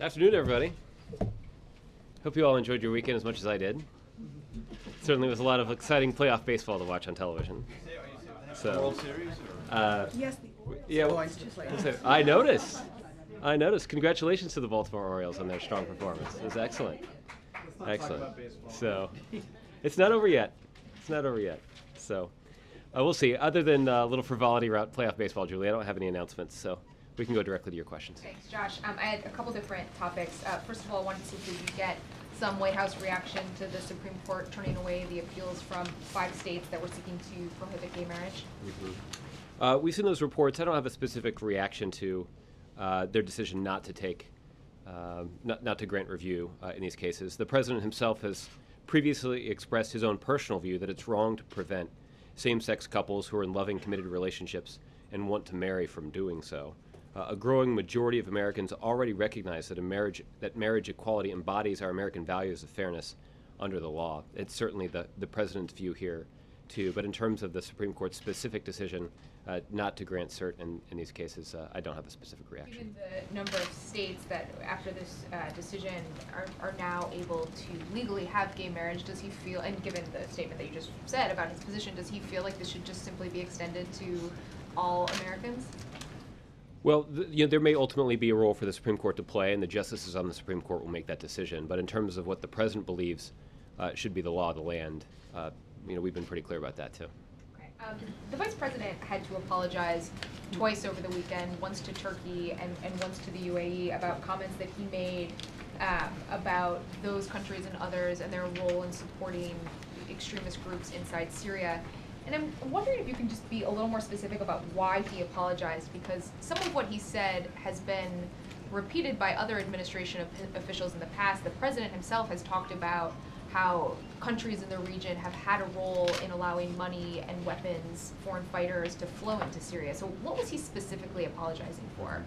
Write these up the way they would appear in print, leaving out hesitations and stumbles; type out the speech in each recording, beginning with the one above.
Afternoon, everybody. Hope you all enjoyed your weekend as much as I did. Certainly was a lot of exciting playoff baseball to watch on television. So, World Series? Yes, the Orioles yeah, are well, going to play. so I noticed. I noticed. Congratulations to the Baltimore Orioles on their strong performance. It was excellent. Excellent. about baseball. So, it's not over yet. It's not over yet. So, we'll see. Other than a little frivolity around playoff baseball, Julie, I don't have any announcements, so we can go directly to your questions. Thanks, Josh. I had a couple different topics. First of all, I wanted to see if we could get some White House reaction to the Supreme Court turning away the appeals from 5 states that were seeking to prohibit gay marriage. We've seen those reports. I don't have a specific reaction to their decision not to take, not to grant review in these cases. The president himself has previously expressed his own personal view that it's wrong to prevent same-sex couples who are in loving, committed relationships and want to marry from doing so. A growing majority of Americans already recognize that marriage equality embodies our American values of fairness under the law. It's certainly the president's view here, too. But in terms of the Supreme Court's specific decision not to grant cert in these cases, I don't have a specific reaction. Given the number of states that, after this decision, are now able to legally have gay marriage, does he feel, and given the statement that you just said about his position, does he feel like this should just simply be extended to all Americans? Well, there may ultimately be a role for the Supreme Court to play, and the justices on the Supreme Court will make that decision. But in terms of what the president believes should be the law of the land, we've been pretty clear about that too. Okay. The vice president had to apologize twice over the weekend, once to Turkey and once to the U.A.E. about comments that he made about those countries and others and their role in supporting extremist groups inside Syria. And I'm wondering if you can just be a little more specific about why he apologized, because some of what he said has been repeated by other administration officials in the past. The president himself has talked about how countries in the region have had a role in allowing money and weapons, foreign fighters, to flow into Syria. So what was he specifically apologizing for?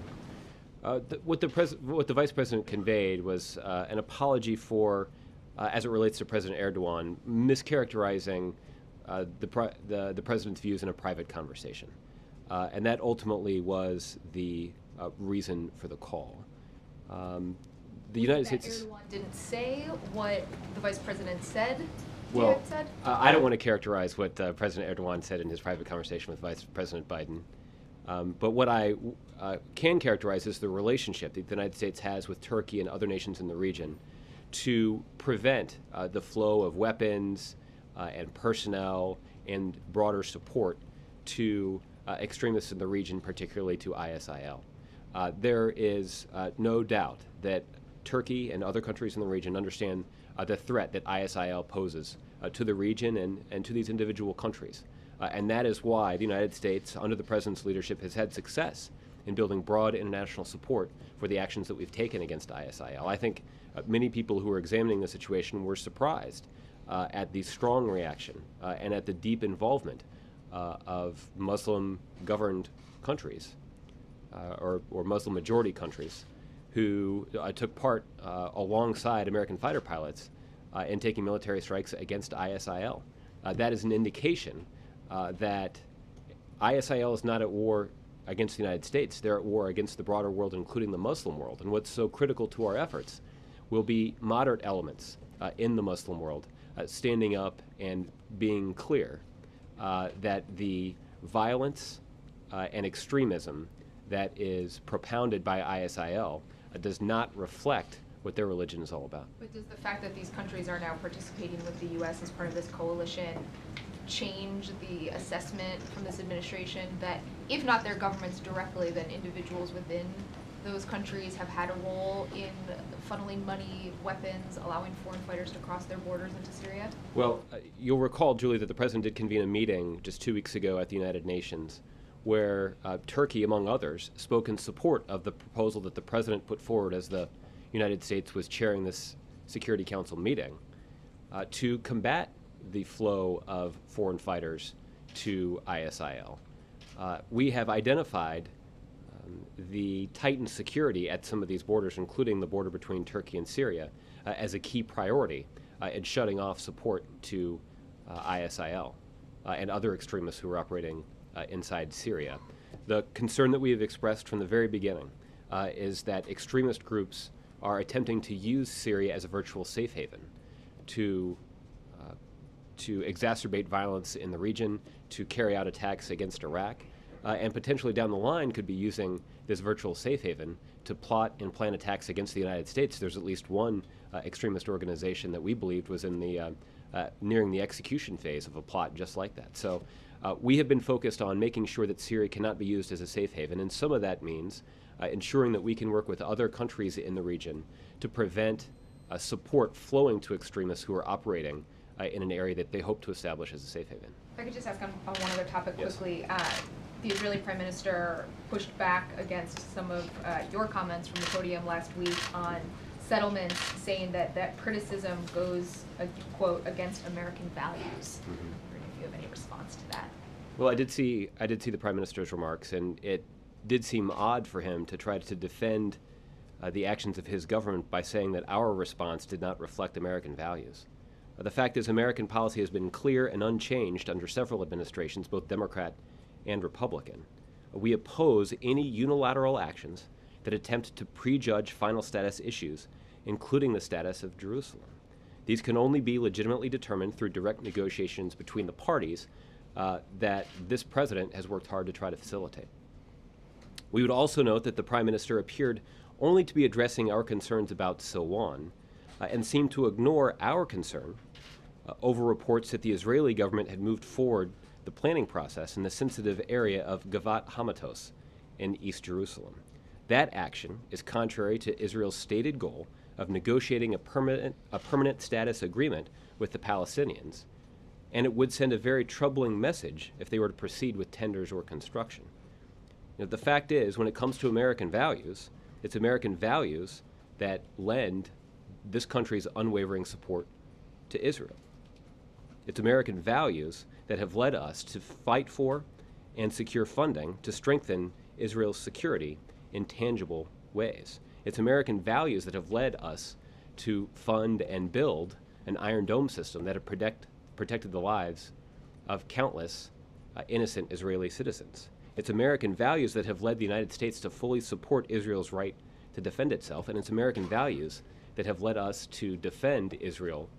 What the vice president conveyed was an apology for, as it relates to President Erdogan, mischaracterizing the president's views in a private conversation. And that ultimately was the reason for the call. The United States... Erdogan didn't say what the vice president said? Well, I don't want to characterize what President Erdogan said in his private conversation with Vice President Biden. But what I can characterize is the relationship that the United States has with Turkey and other nations in the region to prevent the flow of weapons, and personnel and broader support to extremists in the region, particularly to ISIL. There is no doubt that Turkey and other countries in the region understand the threat that ISIL poses to the region and to these individual countries. And that is why the United States, under the President's leadership, has had success in building broad international support for the actions that we've taken against ISIL. I think many people who are examining the situation were surprised at the strong reaction and at the deep involvement of Muslim-governed countries or Muslim-majority countries who took part alongside American fighter pilots in taking military strikes against ISIL. That is an indication that ISIL is not at war against the United States. They're at war against the broader world, including the Muslim world. And what's so critical to our efforts will be moderate elements in the Muslim world standing up and being clear that the violence and extremism that is propounded by ISIL does not reflect what their religion is all about. But does the fact that these countries are now participating with the U.S. as part of this coalition change the assessment from this administration that, if not their governments directly, then individuals within those countries have had a role in funneling money, weapons, allowing foreign fighters to cross their borders into Syria? Well, you'll recall, Julie, that the president did convene a meeting just 2 weeks ago at the United Nations where Turkey, among others, spoke in support of the proposal that the president put forward as the United States was chairing this Security Council meeting to combat the flow of foreign fighters to ISIL. We have identified the tightened security at some of these borders, including the border between Turkey and Syria, as a key priority in shutting off support to ISIL and other extremists who are operating inside Syria. The concern that we have expressed from the very beginning is that extremist groups are attempting to use Syria as a virtual safe haven to exacerbate violence in the region, to carry out attacks against Iraq, and potentially down the line could be using this virtual safe haven to plot and plan attacks against the United States. There's at least one extremist organization that we believed was in the nearing the execution phase of a plot just like that. So we have been focused on making sure that Syria cannot be used as a safe haven, and some of that means ensuring that we can work with other countries in the region to prevent support flowing to extremists who are operating in an area that they hope to establish as a safe haven. If I could just ask on one other topic Yes. quickly. The Israeli Prime Minister pushed back against some of your comments from the podium last week on settlements, saying that criticism goes, quote, against American values. Mm-hmm. I wonder if you have any response to that. Well, I did see the Prime Minister's remarks, and it did seem odd for him to try to defend the actions of his government by saying that our response did not reflect American values. The fact is, American policy has been clear and unchanged under several administrations, both Democrat and Republican. We oppose any unilateral actions that attempt to prejudge final status issues, including the status of Jerusalem. These can only be legitimately determined through direct negotiations between the parties that this president has worked hard to try to facilitate. We would also note that the Prime Minister appeared only to be addressing our concerns about Silwan and seemed to ignore our concern over reports that the Israeli government had moved forward the planning process in the sensitive area of Gavat Hamatos in East Jerusalem. That action is contrary to Israel's stated goal of negotiating a permanent status agreement with the Palestinians, and it would send a very troubling message if they were to proceed with tenders or construction. The fact is, when it comes to American values, it's American values that lend this country's unwavering support to Israel. It's American values that have led us to fight for and secure funding to strengthen Israel's security in tangible ways. It's American values that have led us to fund and build an Iron Dome system that have protected the lives of countless innocent Israeli citizens. It's American values that have led the United States to fully support Israel's right to defend itself, and it's American values that have led us to defend Israel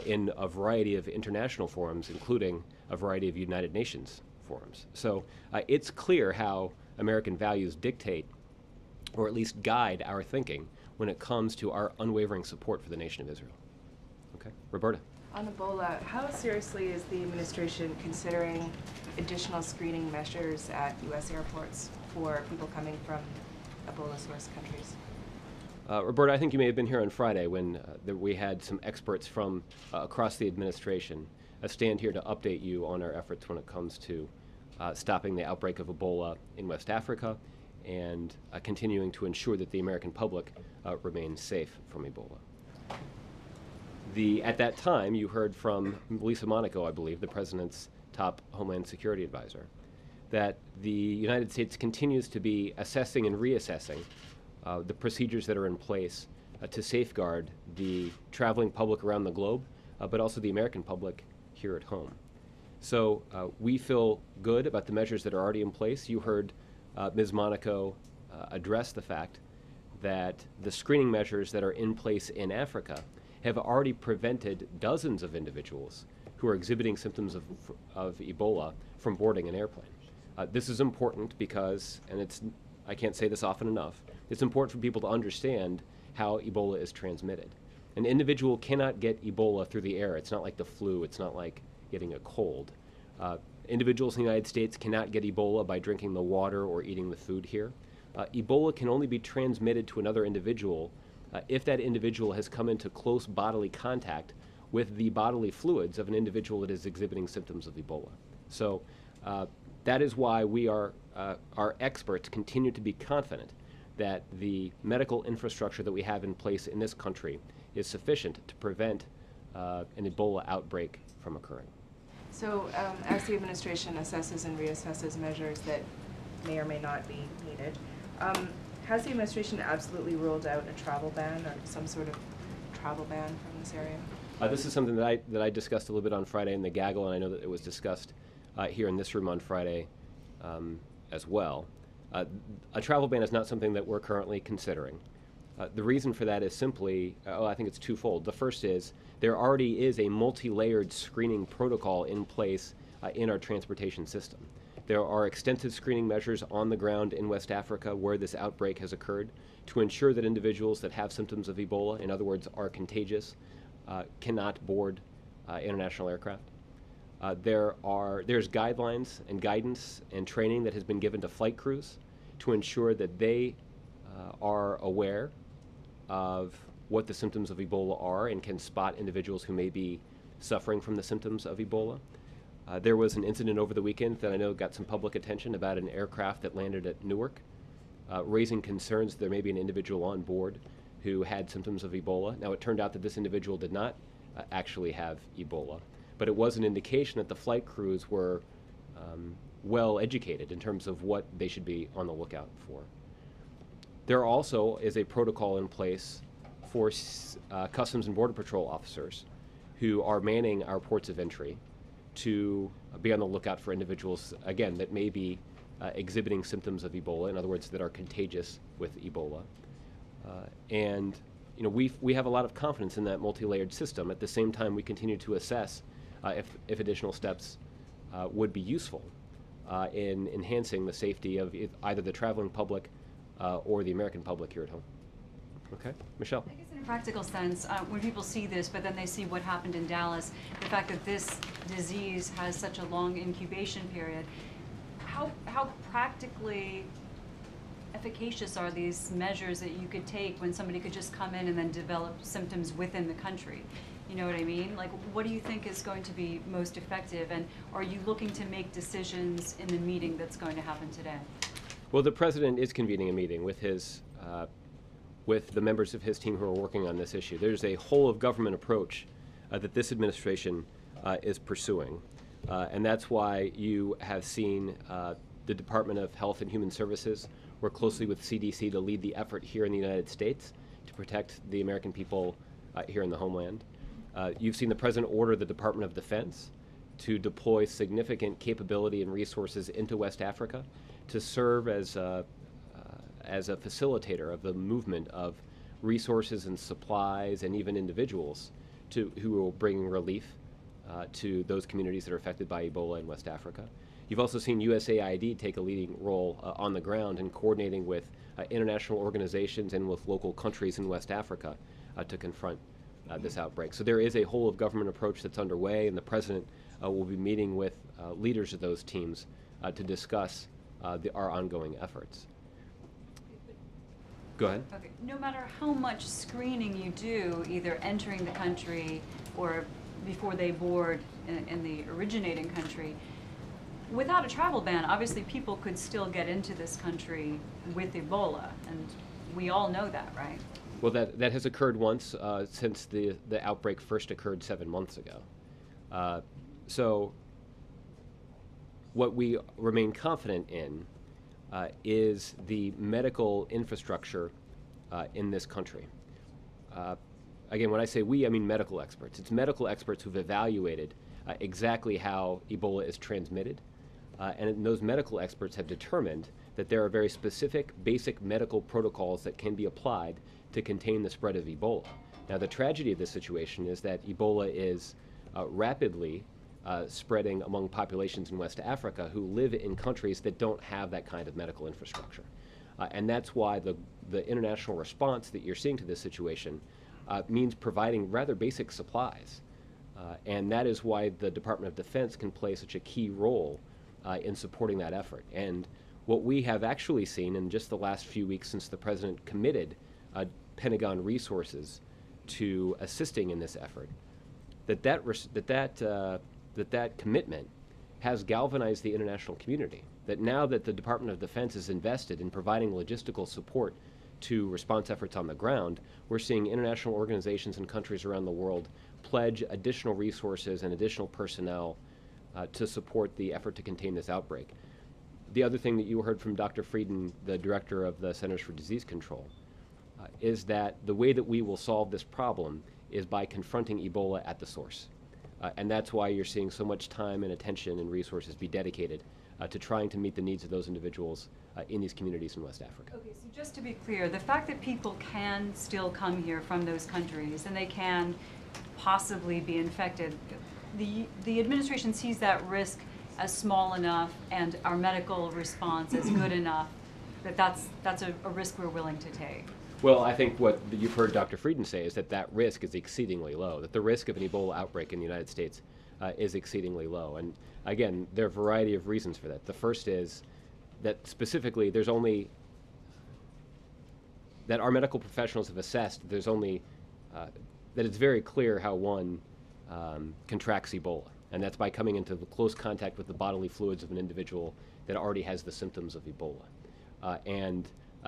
in a variety of international forums, including a variety of United Nations forums. So it's clear how American values dictate, or at least guide, our thinking when it comes to our unwavering support for the nation of Israel. Okay, Roberta. On Ebola, how seriously is the administration considering additional screening measures at U.S. airports for people coming from Ebola source countries? Roberta, I think you may have been here on Friday when we had some experts from across the administration stand here to update you on our efforts when it comes to stopping the outbreak of Ebola in West Africa and continuing to ensure that the American public remains safe from Ebola. At that time, you heard from Lisa Monaco, I believe, the President's top Homeland Security advisor, that the United States continues to be assessing and reassessing the procedures that are in place to safeguard the traveling public around the globe, but also the American public here at home. So we feel good about the measures that are already in place. You heard Ms. Monaco address the fact that the screening measures that are in place in Africa have already prevented dozens of individuals who are exhibiting symptoms of Ebola from boarding an airplane. This is important because, and I can't say this often enough, it's important for people to understand how Ebola is transmitted. An individual cannot get Ebola through the air. It's not like the flu. It's not like getting a cold. Individuals in the United States cannot get Ebola by drinking the water or eating the food here. Ebola can only be transmitted to another individual if that individual has come into close bodily contact with the bodily fluids of an individual that is exhibiting symptoms of Ebola. So that is why our experts continue to be confident that the medical infrastructure that we have in place in this country is sufficient to prevent an Ebola outbreak from occurring. So as the administration assesses and reassesses measures that may or may not be needed, has the administration absolutely ruled out a travel ban or some sort of travel ban from this area? This is something that I discussed a little bit on Friday in the gaggle, and I know that it was discussed here in this room on Friday as well. A travel ban is not something that we're currently considering. The reason for that is simply, I think it's twofold. The first is there already is a multi-layered screening protocol in place in our transportation system. There are extensive screening measures on the ground in West Africa where this outbreak has occurred to ensure that individuals that have symptoms of Ebola, in other words, are contagious, cannot board international aircraft. There's guidelines and guidance and training that has been given to flight crews to ensure that they are aware of what the symptoms of Ebola are and can spot individuals who may be suffering from the symptoms of Ebola. There was an incident over the weekend that I know got some public attention about an aircraft that landed at Newark, raising concerns that there may be an individual on board who had symptoms of Ebola. Now, it turned out that this individual did not actually have Ebola, but it was an indication that the flight crews were well educated in terms of what they should be on the lookout for. There also is a protocol in place for Customs and Border Patrol officers who are manning our ports of entry to be on the lookout for individuals, again, that may be exhibiting symptoms of Ebola, in other words, that are contagious with Ebola. And you know, we have a lot of confidence in that multi-layered system. At the same time, we continue to assess if additional steps would be useful in enhancing the safety of either the traveling public or the American public here at home. Okay, Michelle. I guess in a practical sense, when people see this, but then they see what happened in Dallas, the fact that this disease has such a long incubation period, how practically efficacious are these measures that you could take when somebody could just come in and then develop symptoms within the country? You know what I mean? Like, what do you think is going to be most effective, and are you looking to make decisions in the meeting that's going to happen today? Well, the president is convening a meeting with his with the members of his team who are working on this issue. There's a whole of government approach that this administration is pursuing, and that's why you have seen the Department of Health and Human Services work closely with CDC to lead the effort here in the United States to protect the American people here in the homeland. You've seen the president order the Department of Defense to deploy significant capability and resources into West Africa to serve as a facilitator of the movement of resources and supplies and even individuals who will bring relief to those communities that are affected by Ebola in West Africa. You've also seen U.S.A. take a leading role on the ground in coordinating with international organizations and with local countries in West Africa to confront this outbreak. So there is a whole of government approach that's underway, and the president will be meeting with leaders of those teams to discuss our ongoing efforts. Go ahead. Okay. No matter how much screening you do, either entering the country or before they board in the originating country, without a travel ban, obviously people could still get into this country with Ebola, and we all know that, right? Well, that has occurred once since the outbreak first occurred 7 months ago. So what we remain confident in is the medical infrastructure in this country. Again, when I say we, I mean medical experts. It's medical experts who've evaluated exactly how Ebola is transmitted. And those medical experts have determined that there are very specific basic medical protocols that can be applied to contain the spread of Ebola. Now, the tragedy of this situation is that Ebola is rapidly spreading among populations in West Africa who live in countries that don't have that kind of medical infrastructure. And that's why the international response that you're seeing to this situation means providing rather basic supplies. And that is why the Department of Defense can play such a key role in supporting that effort. And what we have actually seen in just the last few weeks since the president committed Pentagon resources to assisting in this effort, that commitment has galvanized the international community. That now that the Department of Defense is invested in providing logistical support to response efforts on the ground, we're seeing international organizations and countries around the world pledge additional resources and additional personnel to support the effort to contain this outbreak. The other thing that you heard from Dr. Frieden, the director of the Centers for Disease Control, is that the way that we will solve this problem is by confronting Ebola at the source. And that's why you're seeing so much time and attention and resources be dedicated to trying to meet the needs of those individuals in these communities in West Africa. Okay, so just to be clear, the fact that people can still come here from those countries and they can possibly be infected, the administration sees that risk as small enough and our medical response as good enough that that's a risk we're willing to take. Well, I think what you've heard Dr. Frieden say is that that risk is exceedingly low, that the risk of an Ebola outbreak in the United States is exceedingly low. And again, there are a variety of reasons for that. The first is that specifically there's only, that our medical professionals have assessed there's only, that it's very clear how one contracts Ebola. And that's by coming into close contact with the bodily fluids of an individual that already has the symptoms of Ebola.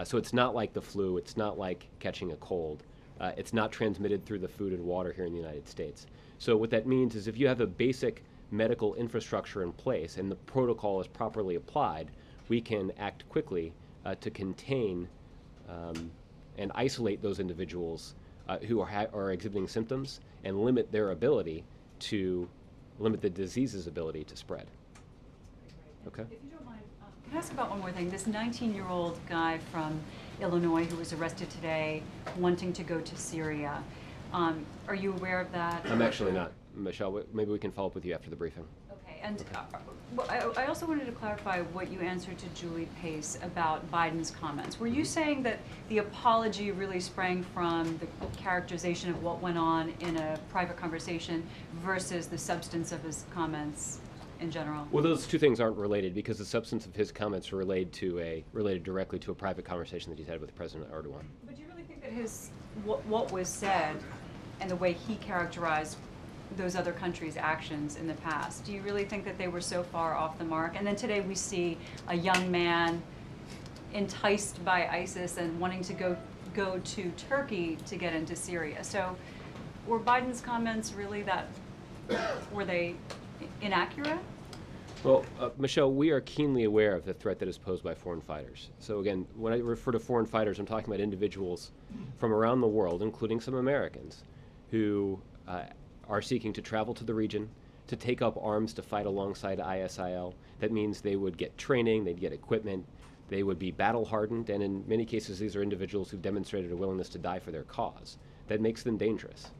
So it's not like the flu, it's not like catching a cold. It's not transmitted through the food and water here in the United States. So what that means is if you have a basic medical infrastructure in place and the protocol is properly applied, we can act quickly to contain and isolate those individuals who are exhibiting symptoms and limit their ability to limit the disease's ability to spread. Okay? If you don't mind, can I ask about one more thing? This 19-year-old guy from Illinois who was arrested today wanting to go to Syria. Are you aware of that? I'm actually not. Michelle, maybe we can follow up with you after the briefing. Okay, and I also wanted to clarify what you answered to Julie Pace about Biden's comments. Were you saying that the apology really sprang from the characterization of what went on in a private conversation versus the substance of his comments in general? Well, those two things aren't related because the substance of his comments are related directly to a private conversation that he's had with President Erdogan. But do you really think that what was said and the way he characterized those other countries' actions in the past, do you really think that they were so far off the mark? And then today we see a young man enticed by ISIS and wanting to go to Turkey to get into Syria. So were Biden's comments really were they inaccurate? Well, Michelle, we are keenly aware of the threat that is posed by foreign fighters. So again, when I refer to foreign fighters, I'm talking about individuals from around the world, including some Americans, who are seeking to travel to the region, to take up arms to fight alongside ISIL. That means they would get training, they'd get equipment, they would be battle hardened, and in many cases these are individuals who've demonstrated a willingness to die for their cause. That makes them dangerous.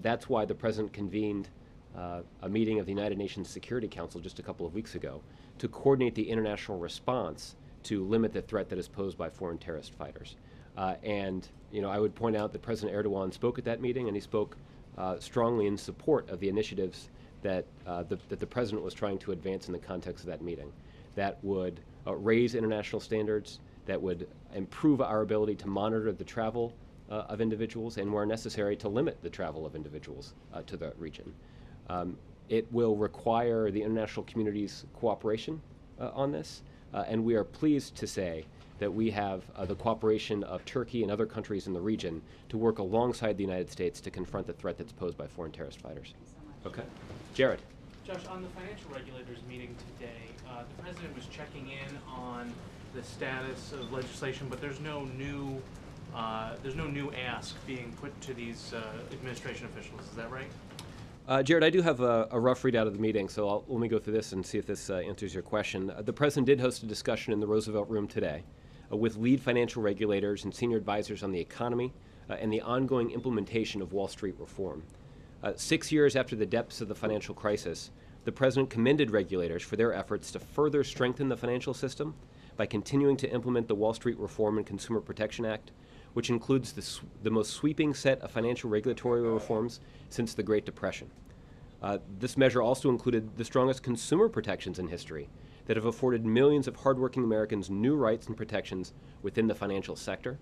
That's why the President convened a meeting of the United Nations Security Council just a couple of weeks ago to coordinate the international response to limit the threat that is posed by foreign terrorist fighters. And I would point out that President Erdogan spoke at that meeting, and he spoke strongly in support of the initiatives that the President was trying to advance in the context of that meeting, that would raise international standards, that would improve our ability to monitor the travel of individuals, and where necessary to limit the travel of individuals to the region. It will require the international community's cooperation on this, and we are pleased to say that we have the cooperation of Turkey and other countries in the region to work alongside the United States to confront the threat that's posed by foreign terrorist fighters. Okay. Jared. Josh, on the financial regulators meeting today, the President was checking in on the status of legislation, but there's no new ask being put to these administration officials. Is that right? Jared, I do have a rough readout of the meeting, so let me go through this and see if this answers your question. The President did host a discussion in the Roosevelt Room today with lead financial regulators and senior advisors on the economy and the ongoing implementation of Wall Street reform. 6 years after the depths of the financial crisis, the President commended regulators for their efforts to further strengthen the financial system by continuing to implement the Wall Street Reform and Consumer Protection Act, which includes the most sweeping set of financial regulatory reforms since the Great Depression. This measure also included the strongest consumer protections in history that have afforded millions of hardworking Americans new rights and protections within the financial sector.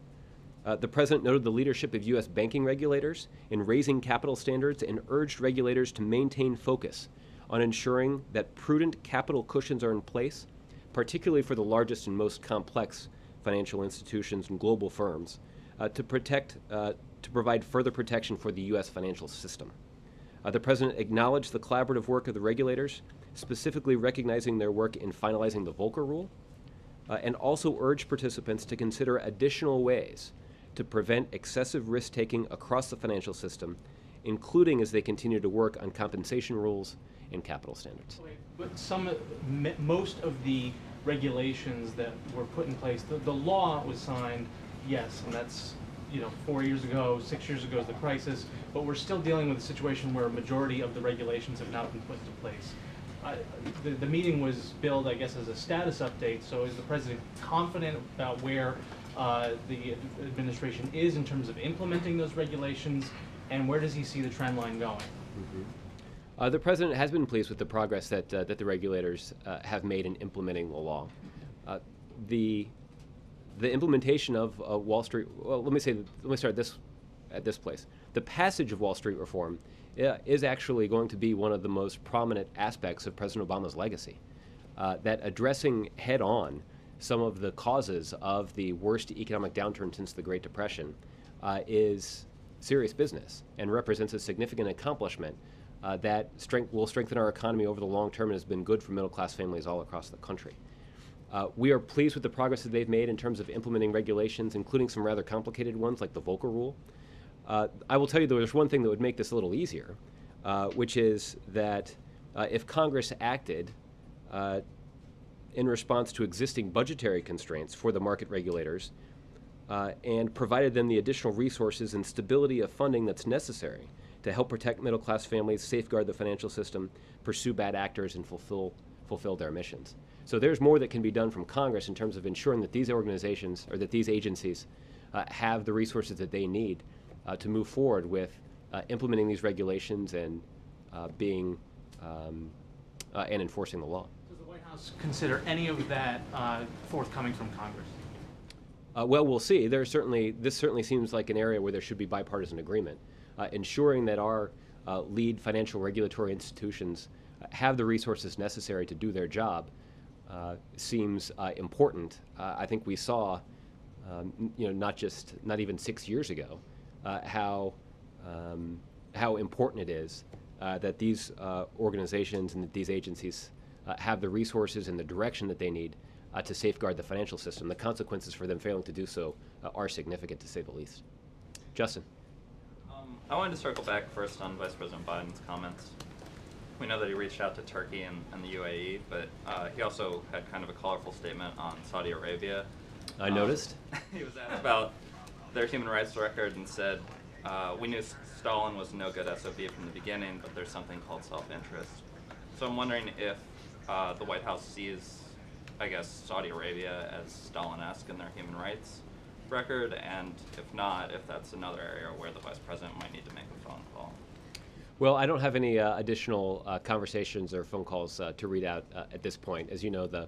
The President noted the leadership of U.S. banking regulators in raising capital standards and urged regulators to maintain focus on ensuring that prudent capital cushions are in place, particularly for the largest and most complex financial institutions and global firms, to provide further protection for the U.S. financial system. The President acknowledged the collaborative work of the regulators, specifically recognizing their work in finalizing the Volcker Rule, and also urged participants to consider additional ways to prevent excessive risk-taking across the financial system, including as they continue to work on compensation rules and capital standards. Okay, but most of the regulations that were put in place, the law was signed, yes, and that's 4 years ago, 6 years ago is the crisis, but we're still dealing with a situation where a majority of the regulations have not been put into place. The meeting was billed, I guess, as a status update, so is the president confident about where the administration is in terms of implementing those regulations, and where does he see the trend line going? The president has been pleased with the progress that the regulators have made in implementing the law. The implementation of Wall Street. Well, let me start at this place. The passage of Wall Street reform is actually going to be one of the most prominent aspects of President Obama's legacy. That addressing head-on some of the causes of the worst economic downturn since the Great Depression is serious business and represents a significant accomplishment that will strengthen our economy over the long term and has been good for middle-class families all across the country. We are pleased with the progress that they've made in terms of implementing regulations, including some rather complicated ones like the Volcker Rule. I will tell you, though, there's one thing that would make this a little easier, which is that if Congress acted in response to existing budgetary constraints for the market regulators and provided them the additional resources and stability of funding that's necessary to help protect middle-class families, safeguard the financial system, pursue bad actors, and fulfill their missions. So there's more that can be done from Congress in terms of ensuring that these organizations or that these agencies have the resources that they need to move forward with implementing these regulations and and enforcing the law. Does the White House consider any of that forthcoming from Congress? Well, we'll see. This certainly seems like an area where there should be bipartisan agreement. Ensuring that our lead financial regulatory institutions have the resources necessary to do their job seems important. I think we saw, not even 6 years ago, how important it is that these organizations and that these agencies have the resources and the direction that they need to safeguard the financial system. The consequences for them failing to do so are significant, to say the least. Justin. I wanted to circle back first on Vice President Biden's comments. We know that he reached out to Turkey and the UAE, but he also had kind of a colorful statement on Saudi Arabia. I noticed. He was asked about their human rights record and said, we knew Stalin was no good SOB from the beginning, but there's something called self-interest. So I'm wondering if the White House sees, I guess, Saudi Arabia as Stalin-esque in their human rights record, and if not, if that's another area where the Vice President might need to make a phone call. Well, I don't have any additional conversations or phone calls to read out at this point. As you know, the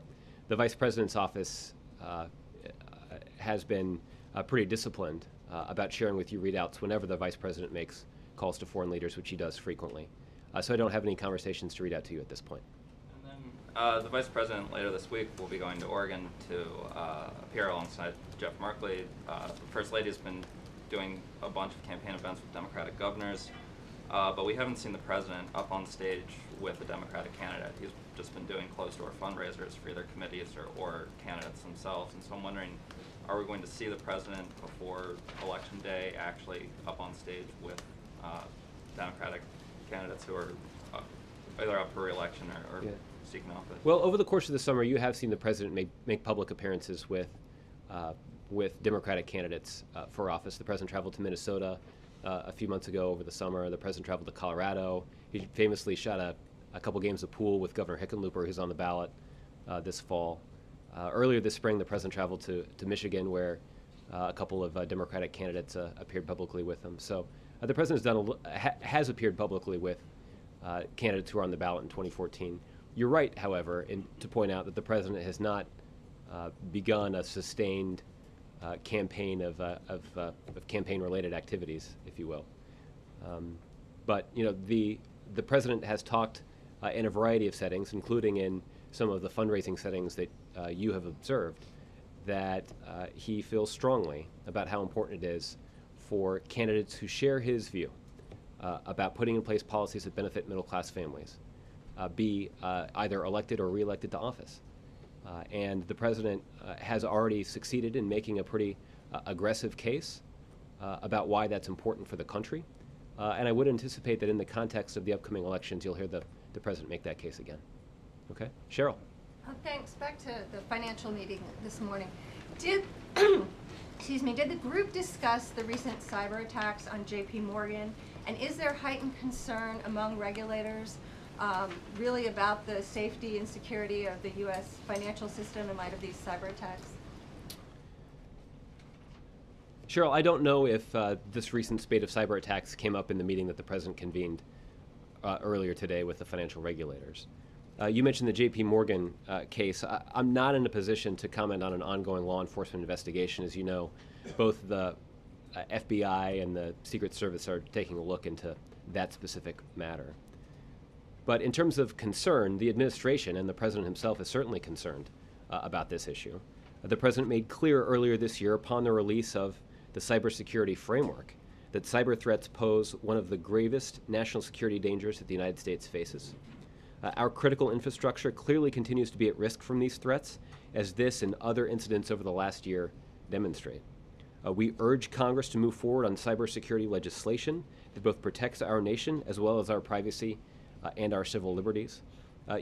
Vice President's office has been pretty disciplined about sharing with you readouts whenever the Vice President makes calls to foreign leaders, which he does frequently. So I don't have any conversations to read out to you at this point. And then the Vice President later this week will be going to Oregon to appear alongside Jeff Merkley. The First Lady has been doing a bunch of campaign events with Democratic governors. But we haven't seen the president up on stage with a Democratic candidate. He's just been doing closed-door fundraisers for either committees or candidates themselves. And so I'm wondering, are we going to see the president before Election Day actually up on stage with Democratic candidates who are either up for re-election or seeking office? Well, over the course of the summer, you have seen the president make public appearances with Democratic candidates for office. The president traveled to Minnesota a few months ago over the summer. The president traveled to Colorado. He famously shot a couple games of pool with Governor Hickenlooper, who's on the ballot this fall. Earlier this spring, the president traveled to Michigan, where a couple of Democratic candidates appeared publicly with him. So the president has appeared publicly with candidates who are on the ballot in 2014. You're right, however, to point out that the president has not begun a sustained campaign of campaign-related activities, if you will. But the president has talked in a variety of settings, including in some of the fundraising settings that you have observed, that he feels strongly about how important it is for candidates who share his view about putting in place policies that benefit middle-class families be either elected or re-elected to office. And the president has already succeeded in making a pretty aggressive case about why that's important for the country. And I would anticipate that in the context of the upcoming elections, you'll hear the the president make that case again. Okay, Cheryl. Thanks. Back to the financial meeting this morning. Did excuse me, did the group discuss the recent cyber attacks on JP Morgan? And is there heightened concern among regulators really about the safety and security of the U.S. financial system in light of these cyber attacks? Cheryl, I don't know if this recent spate of cyber attacks came up in the meeting that the president convened earlier today with the financial regulators. You mentioned the J.P. Morgan case. I'm not in a position to comment on an ongoing law enforcement investigation. As you know, both the FBI and the Secret Service are taking a look into that specific matter. But in terms of concern, the administration and the president himself is certainly concerned about this issue. The president made clear earlier this year, upon the release of the cybersecurity framework, that cyber threats pose one of the gravest national security dangers that the United States faces. Our critical infrastructure clearly continues to be at risk from these threats, as this and other incidents over the last year demonstrate. We urge Congress to move forward on cybersecurity legislation that both protects our nation as well as our privacy and our civil liberties.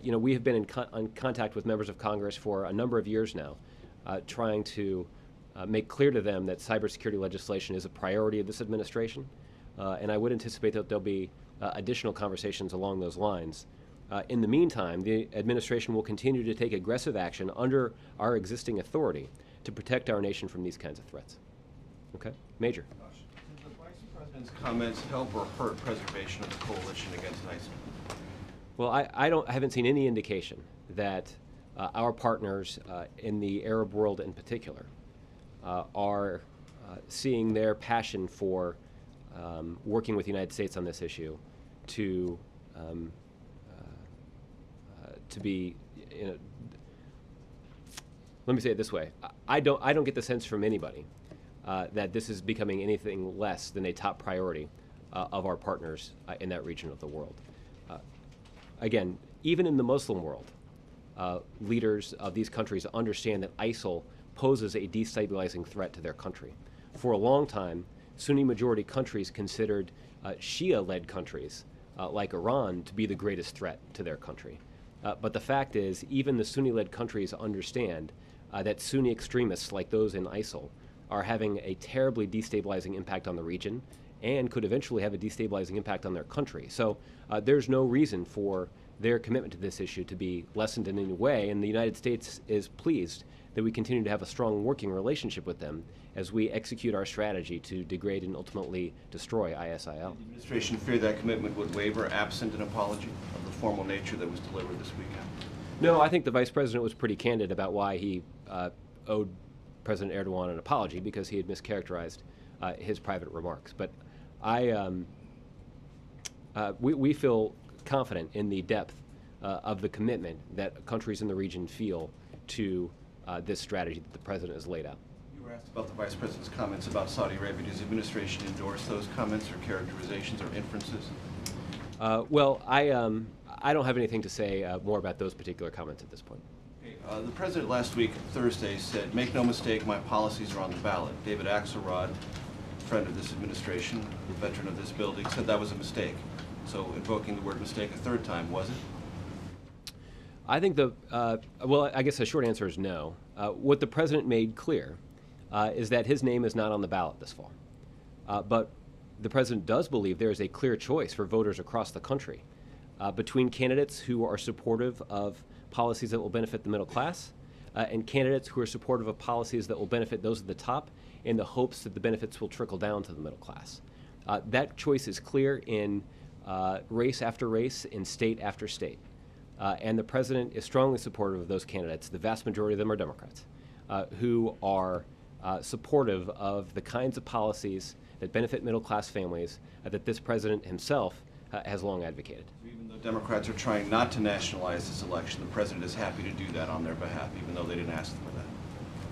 We have been in contact with members of Congress for a number of years now, trying to make clear to them that cybersecurity legislation is a priority of this administration, and I would anticipate that there'll be additional conversations along those lines. In the meantime, the administration will continue to take aggressive action under our existing authority to protect our nation from these kinds of threats. Okay, Major. Did the Vice President's comments help or hurt preservation of the coalition against ISIL? Well, I haven't seen any indication that our partners in the Arab world in particular are seeing their passion for working with the United States on this issue to be, let me say it this way. I don't get the sense from anybody that this is becoming anything less than a top priority of our partners in that region of the world. Again, even in the Muslim world, leaders of these countries understand that ISIL poses a destabilizing threat to their country. For a long time, Sunni-majority countries considered Shia-led countries like Iran to be the greatest threat to their country. But the fact is, even the Sunni-led countries understand that Sunni extremists like those in ISIL are having a terribly destabilizing impact on the region and could eventually have a destabilizing impact on their country. So there's no reason for their commitment to this issue to be lessened in any way, and the United States is pleased that we continue to have a strong working relationship with them as we execute our strategy to degrade and ultimately destroy ISIL. Did the administration fear that commitment would waver absent an apology of the formal nature that was delivered this weekend? No, I think the Vice President was pretty candid about why he owed President Erdogan an apology, because he had mischaracterized his private remarks. But we feel confident in the depth of the commitment that countries in the region feel to this strategy that the President has laid out. You were asked about the Vice President's comments about Saudi Arabia. Does the administration endorse those comments or characterizations or inferences? Well, I don't have anything to say more about those particular comments at this point. The President last week, Thursday, said, "Make no mistake, my policies are on the ballot." David Axelrod, friend of this administration, a veteran of this building, said that was a mistake. So invoking the word mistake a third time, was it? I think well, I guess the short answer is no. What the President made clear is that his name is not on the ballot this fall. But the President does believe there is a clear choice for voters across the country between candidates who are supportive of policies that will benefit the middle class and candidates who are supportive of policies that will benefit those at the top in the hopes that the benefits will trickle down to the middle class. That choice is clear in race after race, in state after state. And the President is strongly supportive of those candidates. The vast majority of them are Democrats, who are supportive of the kinds of policies that benefit middle-class families that this President himself has long advocated. Even though Democrats are trying not to nationalize this election, the President is happy to do that on their behalf, even though they didn't ask for that.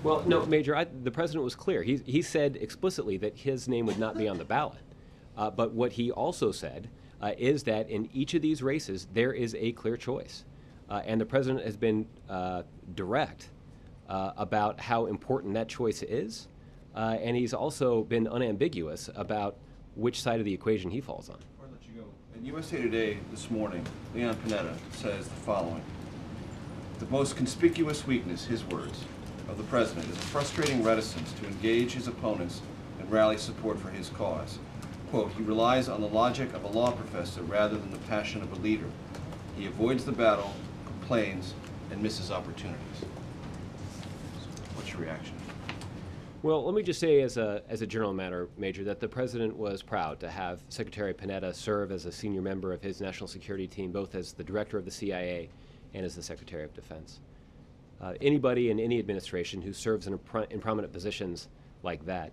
Well, no, Major, the President was clear. He said explicitly that his name would not be on the ballot. But what he also said is that in each of these races, there is a clear choice. And the President has been direct about how important that choice is. And he's also been unambiguous about which side of the equation he falls on. Before I let you go, in USA Today this morning, Leon Panetta says the following: "The most conspicuous weakness," his words, "of the president is a frustrating reticence to engage his opponents and rally support for his cause. Quote, he relies on the logic of a law professor rather than the passion of a leader. He avoids the battle, complains, and misses opportunities." What's your reaction? Well, let me just say as a general matter, Major, that the President was proud to have Secretary Panetta serve as a senior member of his national security team, both as the director of the CIA and as the Secretary of Defense. Anybody in any administration who serves in prominent positions like that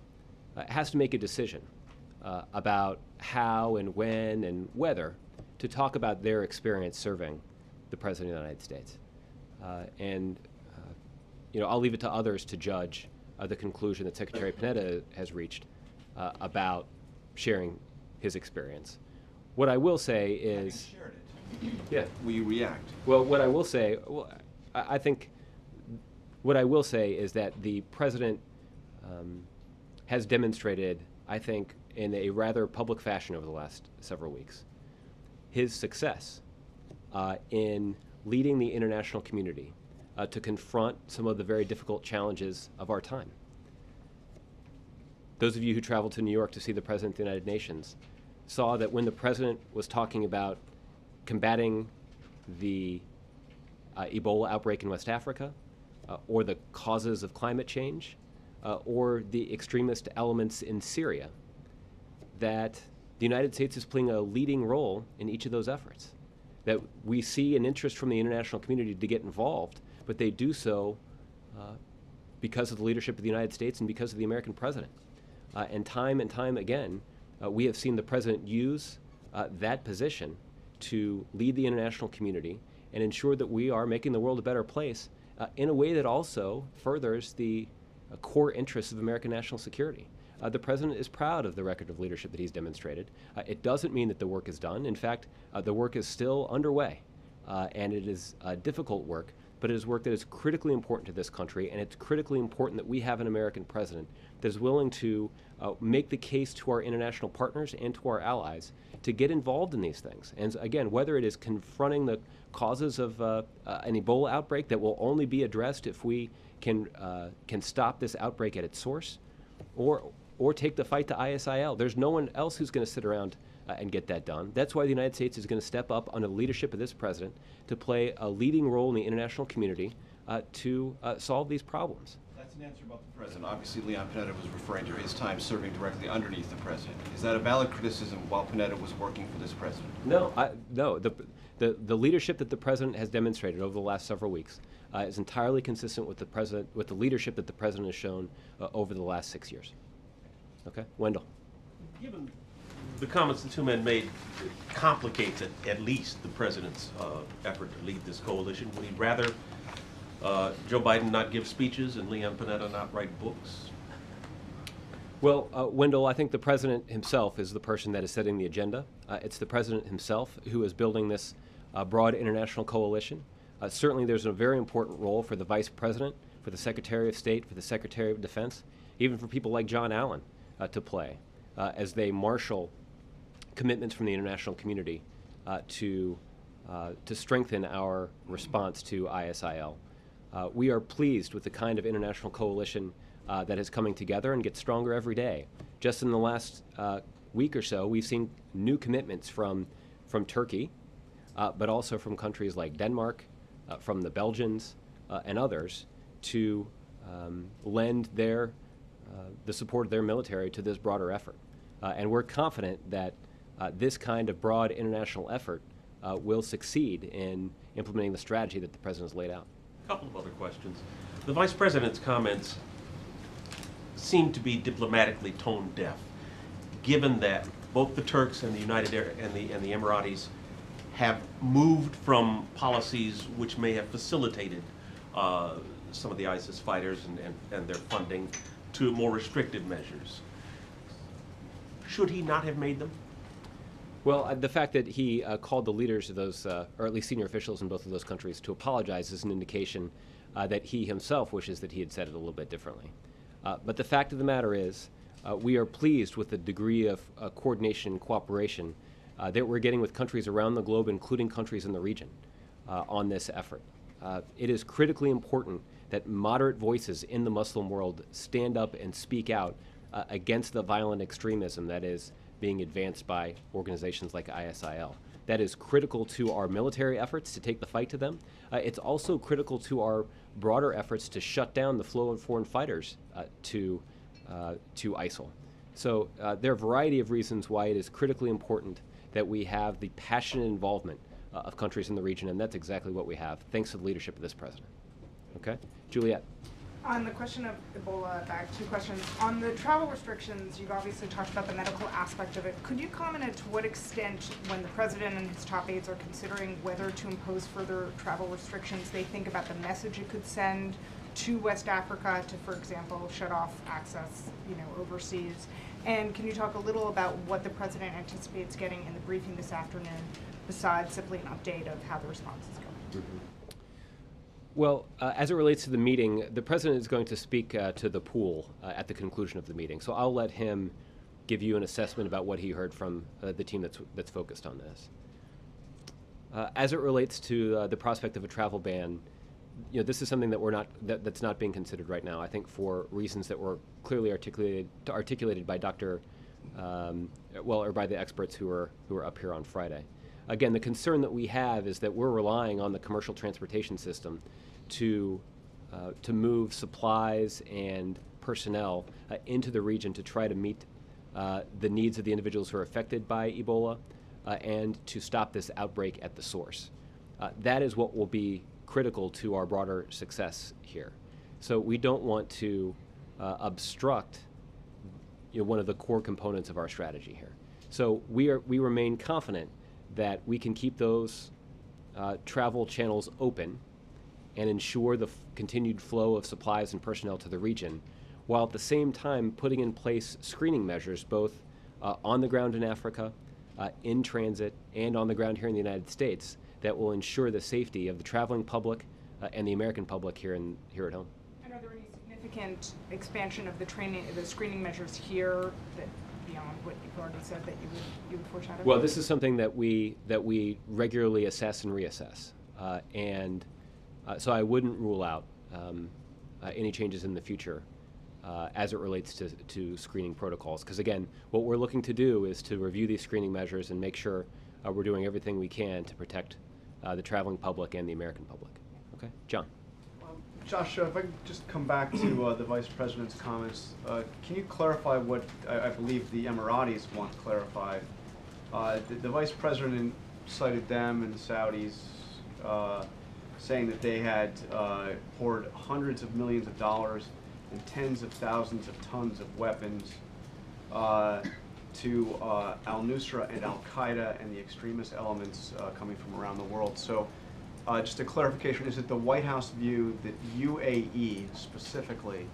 has to make a decision about how and when and whether to talk about their experience serving the President of the United States. I'll leave it to others to judge the conclusion that Secretary Panetta has reached about sharing his experience. What I will say is, Having shared it, yeah. will you react? Well, what I will say, I think what I will say is that the President has demonstrated, I think, in a rather public fashion over the last several weeks, his success in leading the international community to confront some of the very difficult challenges of our time. Those of you who traveled to New York to see the President of the United Nations saw that when the President was talking about combating the Ebola outbreak in West Africa, or the causes of climate change, or the extremist elements in Syria, that the United States is playing a leading role in each of those efforts. That we see an interest from the international community to get involved, but they do so because of the leadership of the United States and because of the American president. And time again, we have seen the president use that position to lead the international community and ensure that we are making the world a better place in a way that also furthers the core interests of American national security. The president is proud of the record of leadership that he's demonstrated. It doesn't mean that the work is done. In fact, the work is still underway, and it is difficult work, but it is work that is critically important to this country, and it's critically important that we have an American president that is willing to make the case to our international partners and to our allies to get involved in these things. And again, whether it is confronting the causes of an Ebola outbreak that will only be addressed if we can stop this outbreak at its source, or take the fight to ISIL. There's no one else who's going to sit around and get that done. That's why the United States is going to step up under the leadership of this president to play a leading role in the international community to solve these problems. That's an answer about the president. Obviously, Leon Panetta was referring to his time serving directly underneath the president. Is that a valid criticism while Panetta was working for this president? No, no. The leadership that the president has demonstrated over the last several weeks is entirely consistent with the leadership that the president has shown over the last 6 years. Okay, Wendell. Given the comments the two men made, it complicates at least the president's effort to lead this coalition. Would he rather Joe Biden not give speeches and Leon Panetta not write books? Well, Wendell, I think the president himself is the person that is setting the agenda. It's the president himself who is building this broad international coalition. Certainly there's a very important role for the vice president, for the Secretary of State, for the Secretary of Defense, even for people like John Allen to play as they marshal commitments from the international community to strengthen our response to ISIL. We are pleased with the kind of international coalition that is coming together and gets stronger every day. Just in the last week or so, we've seen new commitments from Turkey, but also from countries like Denmark, from the Belgians, and others to lend the support of their military to this broader effort. And we're confident that this kind of broad international effort will succeed in implementing the strategy that the president has laid out. A couple of other questions. The vice president's comments seem to be diplomatically tone deaf, given that both the Turks and the the Emiratis have moved from policies which may have facilitated some of the ISIS fighters and their funding to more restrictive measures. Should he not have made them? Well, the fact that he called the leaders of those, or at least senior officials in both of those countries, to apologize is an indication that he himself wishes that he had said it a little bit differently. But the fact of the matter is we are pleased with the degree of coordination and cooperation that we're getting with countries around the globe, including countries in the region, on this effort. It is critically important that moderate voices in the Muslim world stand up and speak out against the violent extremism that is being advanced by organizations like ISIL. That is critical to our military efforts to take the fight to them. It's also critical to our broader efforts to shut down the flow of foreign fighters to ISIL. So there are a variety of reasons why it is critically important that we have the passionate involvement of countries in the region, and that's exactly what we have, thanks to the leadership of this president. Okay? Juliet. On the question of Ebola, back 2 questions. On the travel restrictions, you've obviously talked about the medical aspect of it. Could you comment on to what extent, when the president and his top aides are considering whether to impose further travel restrictions, they think about the message it could send to West Africa to, for example, shut off access, overseas? And can you talk a little about what the president anticipates getting in the briefing this afternoon, besides simply an update of how the response is going? Mm-hmm. Well, as it relates to the meeting, the president is going to speak to the pool at the conclusion of the meeting. So I'll let him give you an assessment about what he heard from the team that's focused on this. As it relates to the prospect of a travel ban, this is something that that's not being considered right now. I think for reasons that were clearly articulated by by the experts who were up here on Friday. Again, the concern that we have is that we're relying on the commercial transportation system to move supplies and personnel into the region to try to meet the needs of the individuals who are affected by Ebola and to stop this outbreak at the source. That is what will be critical to our broader success here. So we don't want to obstruct one of the core components of our strategy here. So we remain confident that we can keep those travel channels open and ensure the continued flow of supplies and personnel to the region, while at the same time putting in place screening measures both on the ground in Africa, in transit, and on the ground here in the United States that will ensure the safety of the traveling public and the American public here at home. And are there any significant expansion of the screening measures here that beyond what you've already said that you would foreshadow? Well, this is something that we regularly assess and reassess, so I wouldn't rule out any changes in the future as it relates to screening protocols. Because again, what we're looking to do is to review these screening measures and make sure we're doing everything we can to protect the traveling public and the American public. Okay, John. Josh, if I could just come back to the Vice President's comments, can you clarify what I believe the Emiratis want clarified? The Vice President cited them and the Saudis saying that they had poured hundreds of millions of dollars and tens of thousands of tons of weapons to al-Nusra and al-Qaeda and the extremist elements coming from around the world. So just a clarification, is it the White House view that UAE specifically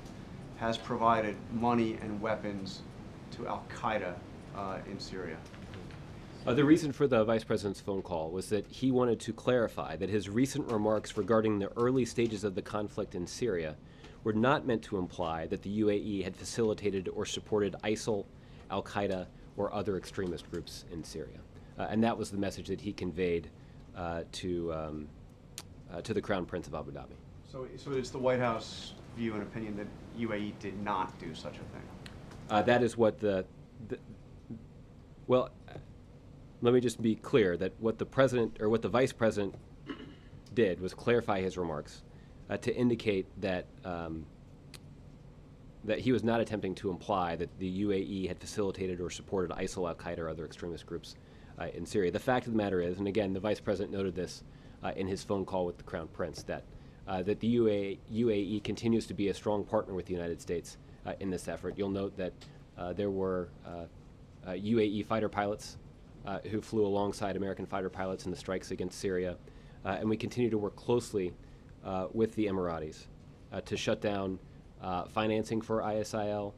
has provided money and weapons to al-Qaeda in Syria? The reason for the Vice President's phone call was that he wanted to clarify that his recent remarks regarding the early stages of the conflict in Syria were not meant to imply that the UAE had facilitated or supported ISIL, al-Qaeda, or other extremist groups in Syria. And that was the message that he conveyed to the Crown Prince of Abu Dhabi. So it's the White House view and opinion that UAE did not do such a thing? That is what well, let me just be clear that what the President, or what the Vice President did was clarify his remarks to indicate that that he was not attempting to imply that the UAE had facilitated or supported ISIL, al-Qaeda, or other extremist groups in Syria. The fact of the matter is, and again, the Vice President noted this in his phone call with the Crown Prince, that the UAE continues to be a strong partner with the United States in this effort. You'll note that there were UAE fighter pilots who flew alongside American fighter pilots in the strikes against Syria, and we continue to work closely with the Emiratis to shut down financing for ISIL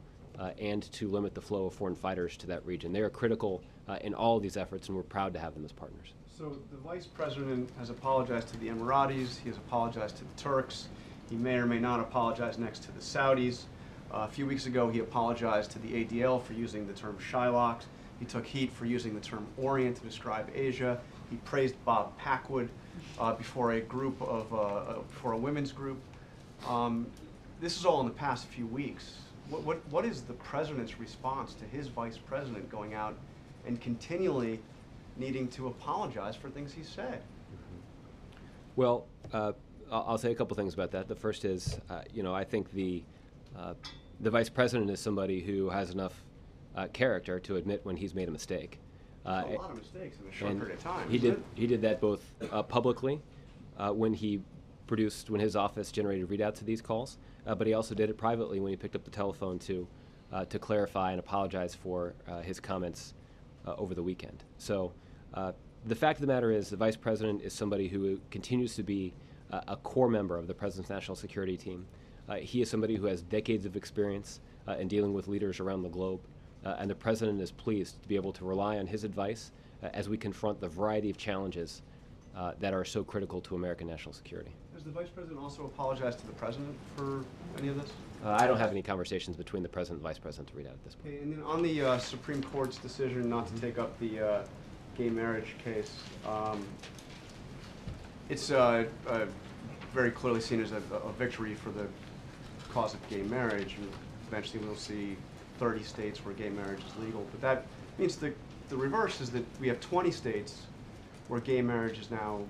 and to limit the flow of foreign fighters to that region. They are critical in all of these efforts, and we're proud to have them as partners. So the Vice President has apologized to the Emiratis, he has apologized to the Turks, he may or may not apologize next to the Saudis. A few weeks ago, he apologized to the ADL for using the term Shylocks. He took heat for using the term Orient to describe Asia. He praised Bob Packwood before a women's group. This is all in the past few weeks. What is the president's response to his vice president going out and continually needing to apologize for things he said? Well, I'll say a couple things about that. The first is, I think the vice president is somebody who has enough character to admit when he's made a mistake. A lot of mistakes in a short period of time. He did that both publicly when his office generated readouts of these calls, but he also did it privately when he picked up the telephone to clarify and apologize for his comments over the weekend. So the fact of the matter is the vice president is somebody who continues to be a core member of the president's national security team. He is somebody who has decades of experience in dealing with leaders around the globe, and the president is pleased to be able to rely on his advice as we confront the variety of challenges that are so critical to American national security. Has the vice president also apologized to the president for any of this? I don't have any conversations between the president and the vice president to read out at this point. Okay, and then on the Supreme Court's decision not to take up the gay marriage case, it's very clearly seen as a victory for the cause of gay marriage. And eventually we'll see 30 states where gay marriage is legal. But that means the reverse is that we have 20 states where gay marriage is now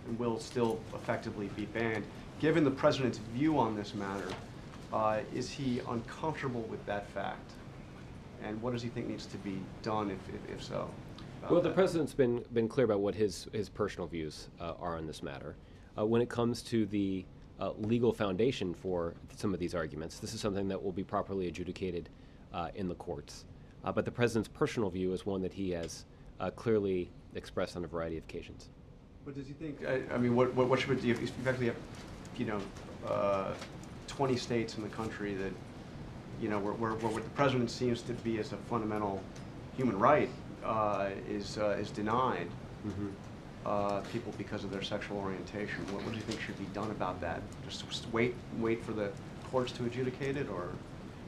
and will still effectively be banned. Given the president's view on this matter, is he uncomfortable with that fact? And what does he think needs to be done if so? Well, the president's been clear about what his personal views are on this matter. When it comes to the legal foundation for some of these arguments, this is something that will be properly adjudicated in the courts. But the president's personal view is one that he has clearly expressed on a variety of occasions. But does he think, I mean, what should we do? If you have, 20 states in the country that, where what the president seems to be as a fundamental human right is denied people because of their sexual orientation. What do you think should be done about that? Just wait for the courts to adjudicate it, or?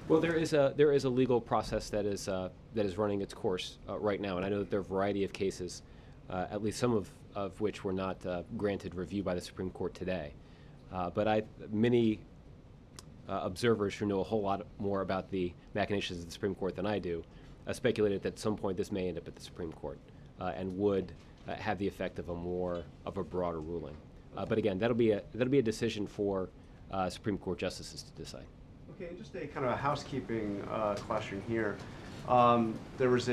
Well, there is a legal process that is running its course right now, and I know that there are a variety of cases, at least some of which were not granted review by the Supreme Court today. But many observers who know a whole lot more about the machinations of the Supreme Court than I do speculated that at some point this may end up at the Supreme Court and would have the effect of a broader ruling. But again, that'll be a decision for Supreme Court justices to decide. Okay, and just a kind of a housekeeping question here. There was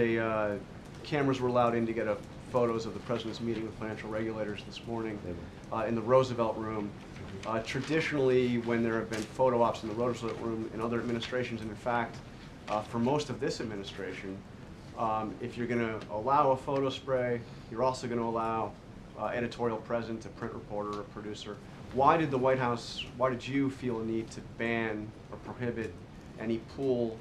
cameras were allowed in to get photos of the president's meeting with financial regulators this morning in the Roosevelt Room. Traditionally, when there have been photo ops in the Roosevelt Room in other administrations, and in fact, for most of this administration, if you're going to allow a photo spray, you're also going to allow editorial presence, a print reporter, a producer. Why did the White House, why did you feel a need to ban or prohibit any pool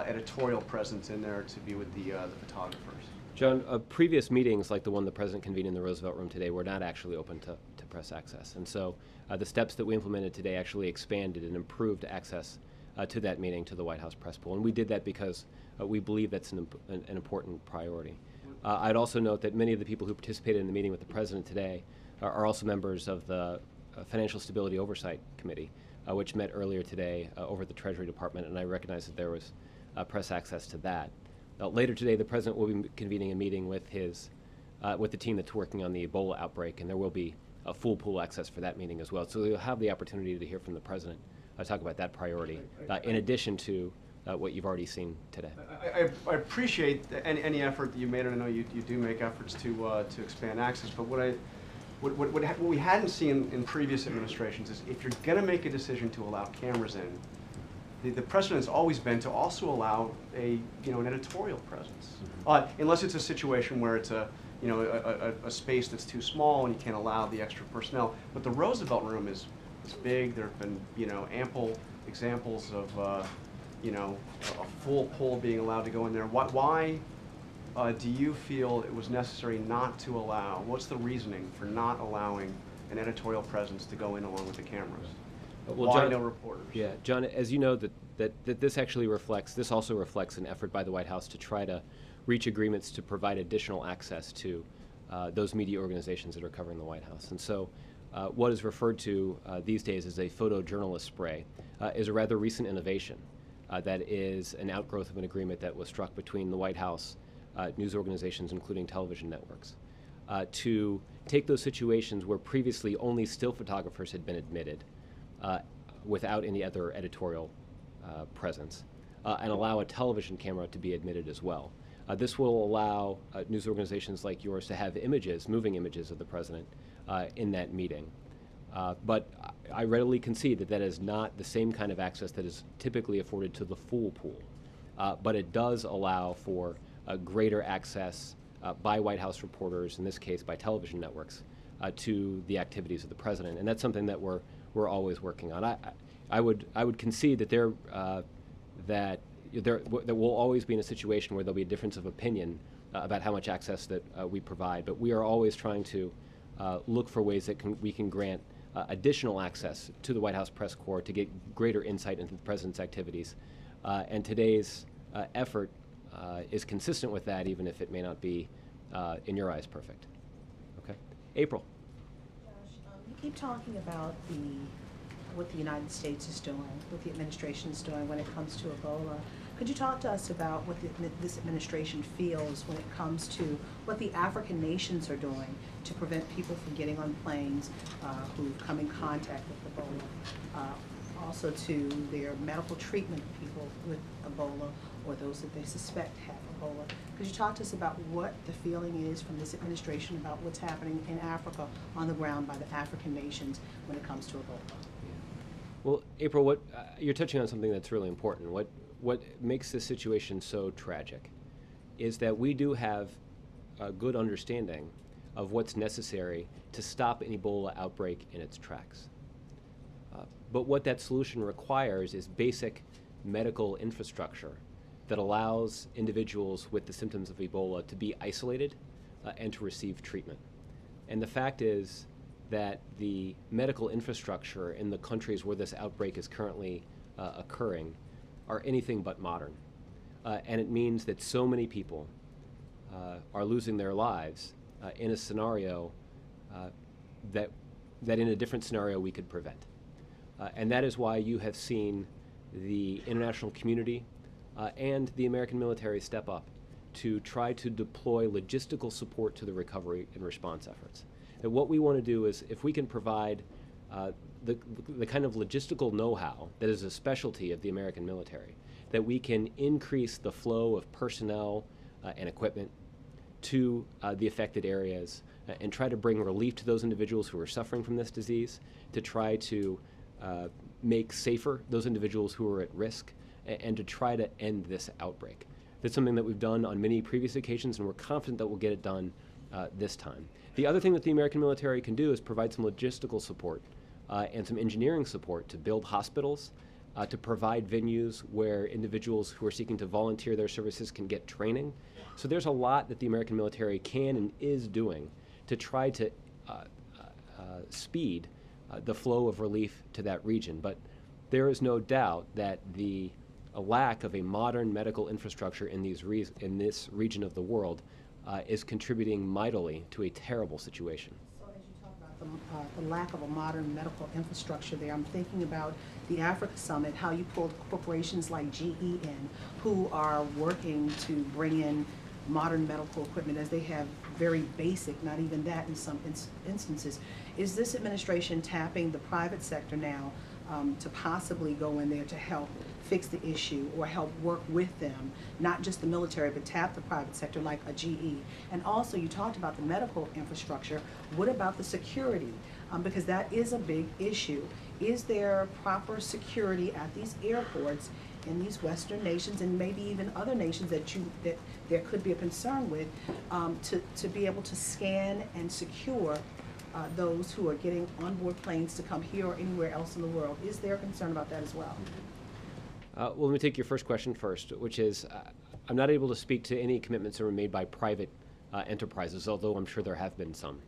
editorial presence in there to be with the photographers? John, previous meetings like the one the president convened in the Roosevelt Room today were not actually open to press access. And so the steps that we implemented today actually expanded and improved access to that meeting, to the White House press pool. And we did that because we believe that's an important priority. I'd also note that many of the people who participated in the meeting with the president today are also members of the Financial Stability Oversight Committee, which met earlier today over at the Treasury Department, and I recognize that there was press access to that. Later today, the president will be convening a meeting with the team that's working on the Ebola outbreak, and there will be a full pool access for that meeting as well. So you'll have the opportunity to hear from the president talk about that priority, in addition to what you've already seen today. I appreciate any effort that you made, and I know you do make efforts to expand access, but what we hadn't seen in previous administrations is if you're going to make a decision to allow cameras in, the precedent's always been to also allow an editorial presence, unless it's a situation where it's a space that's too small and you can't allow the extra personnel. But the Roosevelt Room is big. There have been ample examples of a full pool being allowed to go in there. Why do you feel it was necessary not to allow? What's the reasoning for not allowing an editorial presence to go in along with the cameras? Well, Why John, no reporters? Yeah, John, as you know, that that this also reflects an effort by the White House to try to reach agreements to provide additional access to those media organizations that are covering the White House. And so what is referred to these days as a photojournalist spray is a rather recent innovation that is an outgrowth of an agreement that was struck between the White House, news organizations, including television networks, to take those situations where previously only still photographers had been admitted without any other editorial presence, and allow a television camera to be admitted as well. This will allow news organizations like yours to have images, moving images of the president in that meeting. But I readily concede that that is not the same kind of access that is typically afforded to the full pool. But it does allow for greater access by White House reporters, in this case by television networks, to the activities of the president. And that's something that we're always working on. I would concede that that we'll always be in a situation where there'll be a difference of opinion about how much access that we provide, but we are always trying to look for ways that we can grant additional access to the White House press corps to get greater insight into the president's activities. And today's effort is consistent with that, even if it may not be, in your eyes, perfect. Okay? April. Josh, you keep talking about what the United States is doing, what the administration is doing when it comes to Ebola. Could you talk to us about what this administration feels when it comes to what the African nations are doing to prevent people from getting on planes who come in contact with Ebola? Also to their medical treatment of people with Ebola or those that they suspect have Ebola. Could you talk to us about what the feeling is from this administration about what's happening in Africa on the ground by the African nations when it comes to Ebola? Well, April, you're touching on something that's really important. What makes this situation so tragic is that we do have a good understanding of what's necessary to stop an Ebola outbreak in its tracks. But what that solution requires is basic medical infrastructure that allows individuals with the symptoms of Ebola to be isolated and to receive treatment. And the fact is that the medical infrastructure in the countries where this outbreak is currently occurring are anything but modern. And it means that so many people are losing their lives in a scenario that in a different scenario we could prevent. And that is why you have seen the international community and the American military step up to try to deploy logistical support to the recovery and response efforts. And what we want to do is, if we can provide the kind of logistical know-how that is a specialty of the American military, that we can increase the flow of personnel and equipment to the affected areas and try to bring relief to those individuals who are suffering from this disease, to try to make safer those individuals who are at risk, and to try to end this outbreak. That's something that we've done on many previous occasions, and we're confident that we'll get it done this time. The other thing that the American military can do is provide some logistical support and some engineering support to build hospitals, to provide venues where individuals who are seeking to volunteer their services can get training. So there's a lot that the American military can and is doing to try to speed the flow of relief to that region. But there is no doubt that a lack of a modern medical infrastructure in this region of the world is contributing mightily to a terrible situation. So as you talk about the lack of a modern medical infrastructure there, I'm thinking about the Africa Summit, how you pulled corporations like GE in, who are working to bring in modern medical equipment as they have very basic, not even that in some instances. Is this administration tapping the private sector now to possibly go in there to help fix the issue or help work with them, not just the military, but tap the private sector like a GE? And also, you talked about the medical infrastructure. What about the security? Because that is a big issue. Is there proper security at these airports in these Western nations and maybe even other nations that there could be a concern with, to be able to scan and secure those who are getting on board planes to come here or anywhere else in the world? Is there a concern about that as well? Well, let me take your first question first, which is, I'm not able to speak to any commitments that were made by private enterprises, although I'm sure there have been some.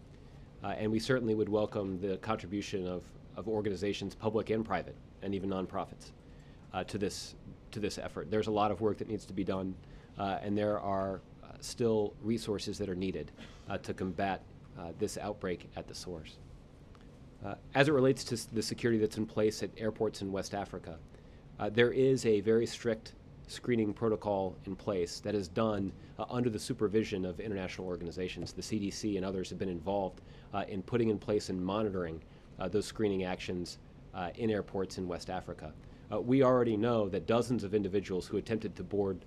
And we certainly would welcome the contribution of organizations, public and private, and even nonprofits. to this effort. There's a lot of work that needs to be done, and there are still resources that are needed to combat this outbreak at the source. As it relates to the security that's in place at airports in West Africa, there is a very strict screening protocol in place that is done under the supervision of international organizations. The CDC and others have been involved in putting in place and monitoring those screening actions in airports in West Africa. We already know that dozens of individuals who attempted to board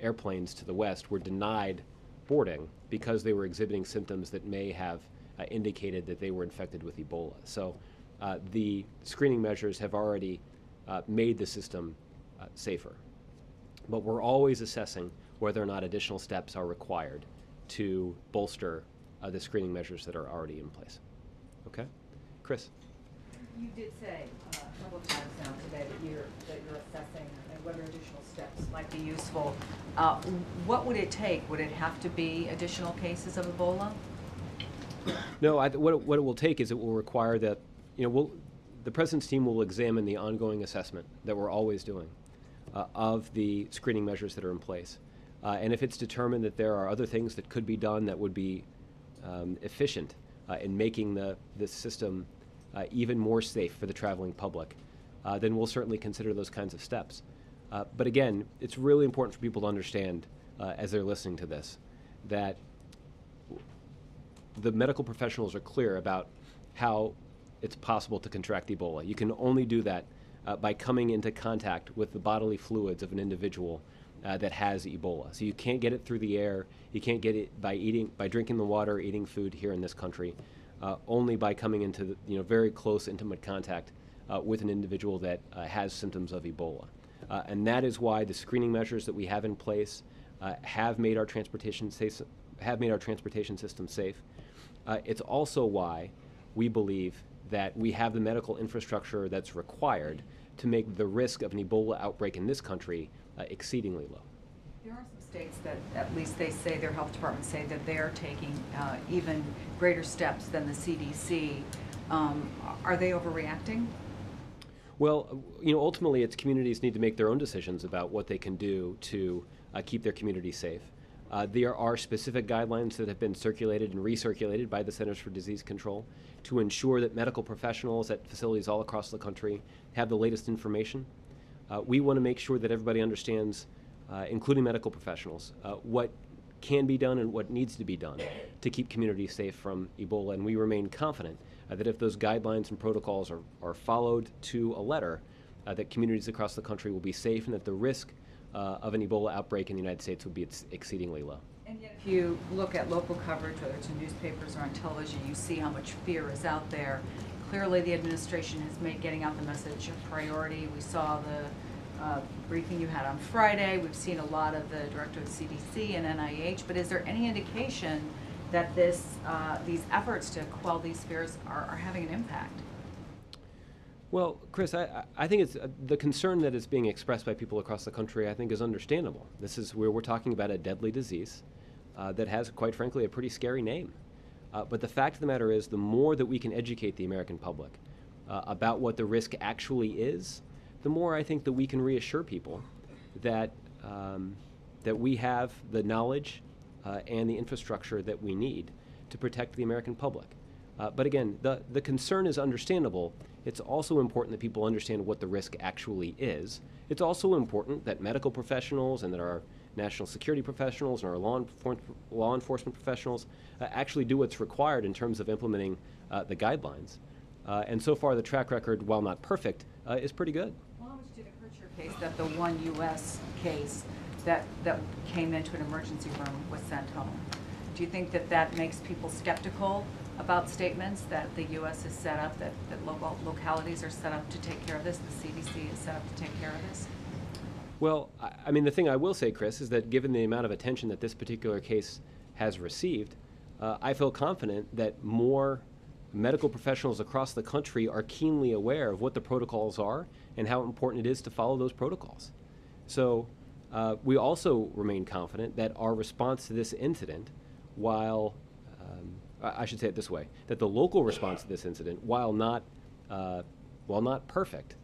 airplanes to the West were denied boarding because they were exhibiting symptoms that may have indicated that they were infected with Ebola. So the screening measures have already made the system safer. But we're always assessing whether or not additional steps are required to bolster the screening measures that are already in place. Okay? Chris? You did say a couple of times now today that you're assessing and whether additional steps might be useful. What would it take? Would it have to be additional cases of Ebola? No, what it will take is it will require that, the President's team will examine the ongoing assessment that we're always doing of the screening measures that are in place. And if it's determined that there are other things that could be done that would be efficient in making this system even more safe for the traveling public, then we'll certainly consider those kinds of steps. But again, it's really important for people to understand as they're listening to this that the medical professionals are clear about how it's possible to contract Ebola. You can only do that by coming into contact with the bodily fluids of an individual that has Ebola. So you can't get it through the air. You can't get it by drinking the water, eating food here in this country. Only by coming into very close, intimate contact with an individual that has symptoms of Ebola. And that is why the screening measures that we have in place have made our transportation system safe. It's also why we believe that we have the medical infrastructure that's required to make the risk of an Ebola outbreak in this country exceedingly low. There are some states that, at least they say, their health departments say that they are taking even greater steps than the CDC. Are they overreacting? Well, ultimately, it's communities need to make their own decisions about what they can do to keep their community safe. There are specific guidelines that have been circulated and recirculated by the Centers for Disease Control to ensure that medical professionals at facilities all across the country have the latest information. We want to make sure that everybody understands, including medical professionals, what can be done and what needs to be done to keep communities safe from Ebola. And we remain confident that if those guidelines and protocols are followed to a letter, that communities across the country will be safe and that the risk of an Ebola outbreak in the United States would be exceedingly low. And yet, if you look at local coverage, whether it's in newspapers or on television, you see how much fear is out there. Clearly, the administration has made getting out the message a priority. We saw the briefing you had on Friday. We've seen a lot of the director of the CDC and NIH. But is there any indication that these efforts to quell these fears are having an impact? Well, Chris, I think it's the concern that is being expressed by people across the country, I think, is understandable. This is where we're talking about a deadly disease that has, quite frankly, a pretty scary name. But the fact of the matter is, the more that we can educate the American public about what the risk actually is, the more I think that we can reassure people that that we have the knowledge and the infrastructure that we need to protect the American public. But again, the concern is understandable. It's also important that people understand what the risk actually is. It's also important that medical professionals and that our national security professionals and our law enforcement professionals actually do what's required in terms of implementing the guidelines. And so far, the track record, while not perfect, is pretty good. Well, how much did it hurt your case that the one U.S. case that came into an emergency room was sent home? Do you think that makes people skeptical about statements that the U.S. is set up, that local localities are set up to take care of this, the CDC is set up to take care of this? Well, I mean, the thing I will say, Chris, is that given the amount of attention that this particular case has received, I feel confident that more medical professionals across the country are keenly aware of what the protocols are and how important it is to follow those protocols. So we also remain confident that our response to this incident, while I should say it this way, that the local response to this incident, while not perfect,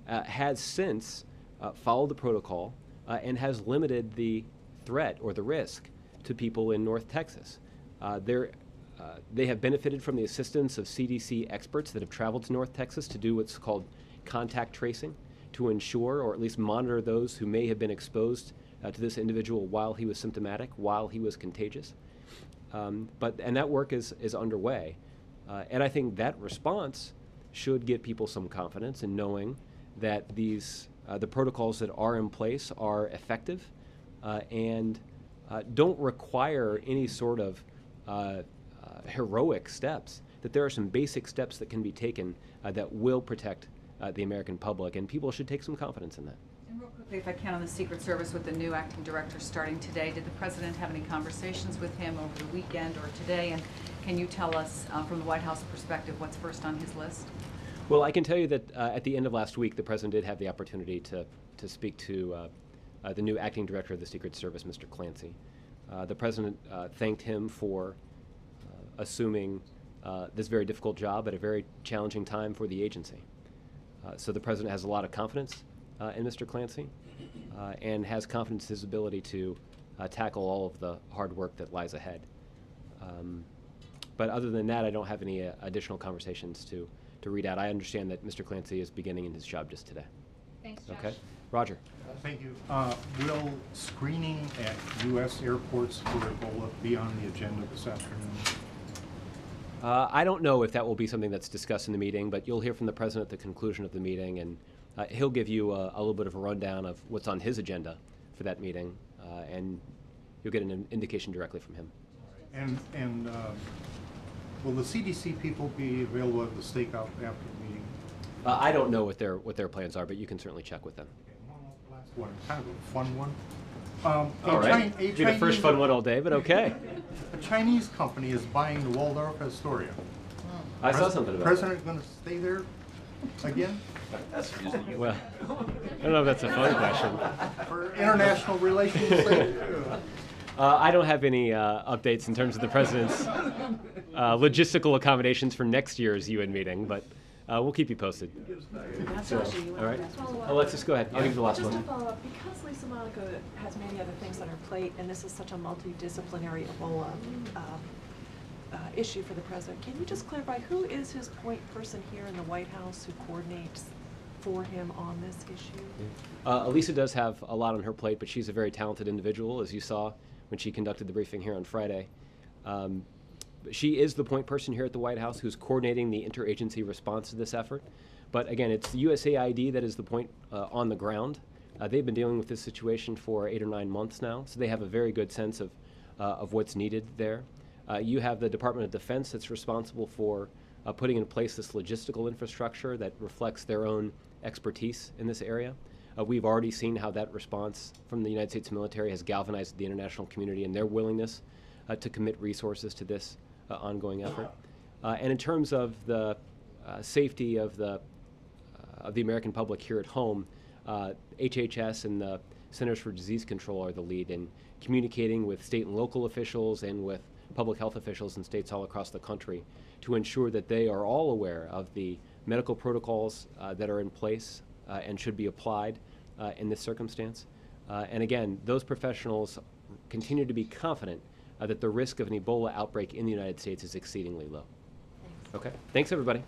has since followed the protocol and has limited the threat or the risk to people in North Texas. They have benefited from the assistance of CDC experts that have traveled to North Texas to do what's called contact tracing, to ensure or at least monitor those who may have been exposed to this individual while he was symptomatic, while he was contagious. And that work is underway. And I think that response should give people some confidence in knowing that the protocols that are in place are effective and don't require any sort of heroic steps, that there are some basic steps that can be taken that will protect the American public, and people should take some confidence in that. And real quickly, if I can, on the Secret Service with the new acting director starting today, did the President have any conversations with him over the weekend or today? And can you tell us from the White House perspective what's first on his list? Well, I can tell you that at the end of last week, the President did have the opportunity to speak to the new acting director of the Secret Service, Mr. Clancy. The President thanked him for assuming this very difficult job at a very challenging time for the agency. So the President has a lot of confidence in Mr. Clancy and has confidence in his ability to tackle all of the hard work that lies ahead. But other than that, I don't have any additional conversations to read out. I understand that Mr. Clancy is beginning in his job just today. Thanks, Josh. Okay. Roger. Thank you. Will screening at U.S. airports for Ebola be on the agenda this afternoon? I don't know if that will be something that's discussed in the meeting, but you'll hear from the President at the conclusion of the meeting, and he'll give you a little bit of a rundown of what's on his agenda for that meeting, and you'll get an indication directly from him. And will the CDC people be available at the stakeout after the meeting? I don't know what their plans are, but you can certainly check with them. Okay, last one, kind of a fun one. All right. Be the first fun one all day, but okay. A Chinese company is buying the Waldorf Astoria. I saw something about President going to stay there again? Well, I don't know if that's a fun question. For international relations sake? I don't have any updates in terms of the President's logistical accommodations for next year's UN meeting, but we'll keep you posted. So, all right. Alexis, go ahead. I'll give you the last Just one. to follow up, because Lisa Monaco has many other things on her plate, and this is such a multidisciplinary Ebola issue for the President, can you just clarify who is his point person here in the White House who coordinates for him on this issue? Elisa does have a lot on her plate, but she's a very talented individual, as you saw when she conducted the briefing here on Friday. She is the point person here at the White House who's coordinating the interagency response to this effort. But again, it's the USAID that is the point on the ground. They've been dealing with this situation for 8 or 9 months now, so they have a very good sense of what's needed there. You have the Department of Defense that's responsible for putting in place this logistical infrastructure that reflects their own expertise in this area. We've already seen how that response from the United States military has galvanized the international community and their willingness to commit resources to this ongoing effort. And in terms of the safety of the American public here at home, HHS and the Centers for Disease Control are the lead in communicating with state and local officials and with public health officials in states all across the country to ensure that they are all aware of the medical protocols that are in place and should be applied in this circumstance. And again, those professionals continue to be confident that the risk of an Ebola outbreak in the United States is exceedingly low. Okay, thanks everybody.